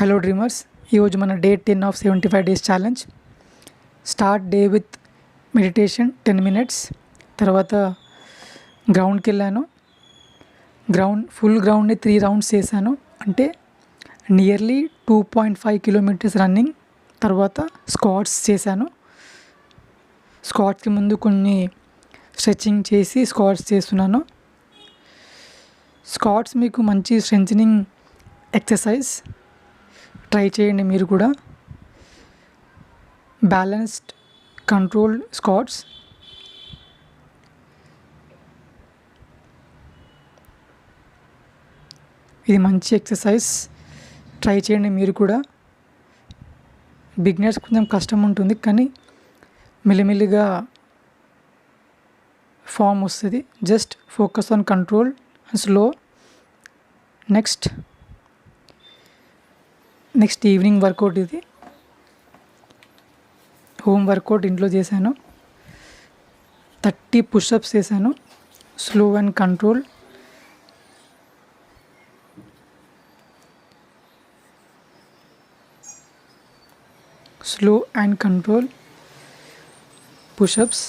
Hello dreamers, ఈరోజు మన day 10 of 75 days challenge. Start day with meditation 10 minutes. తర్వాత గ్రౌండ్కి వెళ్ళాను. ఫుల్ గ్రౌండ్ని 3 rounds చేశాను. అంటే నియర్లీ 2.5 kilometers రన్నింగ్. తర్వాత స్క్వాట్స్ చేశాను. స్క్వాట్స్కి ముందు కొన్ని స్ట్రెచ్చింగ్ చేసి స్క్వాట్స్ చేస్తున్నాను. స్క్వాట్స్ మీకు మంచి స్ట్రెంథనింగ్ ఎక్సర్సైజ్, ట్రై చేయండి మీరు కూడా. Balanced controlled squats. ఇది మంచి ఎక్సర్సైజ్, ట్రై చేయండి మీరు కూడా. బిగినర్స్ కొంచెం కష్టం ఉంటుంది, కానీ మెల్లిమెల్లిగా ఫామ్ వస్తుంది. Just focus on control and slow. Next evening workout. ఇది హోమ్ వర్కౌట్ ఇంట్లో చేశాను. 30 పుషప్స్ చేశాను. Slow and control. Slow and control pushups.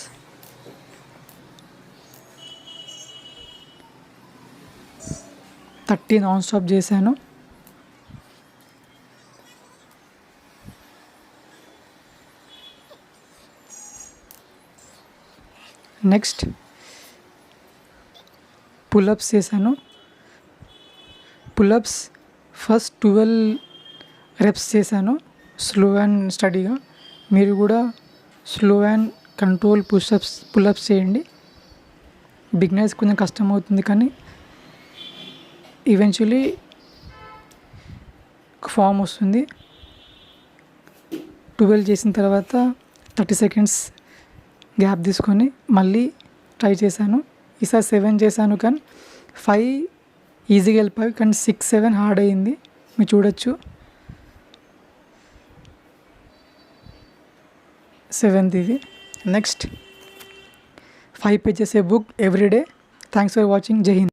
30 non stop చేశాను. నెక్స్ట్ పుల్అప్స్ చేశాను. పుల్అప్స్ ఫస్ట్ 12 reps చేశాను, స్లో అండ్ స్టడీగా. మీరు కూడా స్లో అండ్ కంట్రోల్ పుల్అప్స్ చేయండి. బిగినర్స్ కొంచెం కష్టం అవుతుంది, కానీ ఈవెన్చువలీ ఫామ్ వస్తుంది. 12 చేసిన తర్వాత 30 seconds గ్యాప్ తీసుకొని మళ్ళీ ట్రై చేశాను. ఈసారి 7 చేశాను, కానీ 5 ఈజీగా వెళ్ళిపోయి, కానీ 6, 7 హార్డ్ అయ్యింది. మీరు చూడొచ్చు. 7th ఇది. Next 5 pages A book everyday. Thanks for watching. జై హింద్.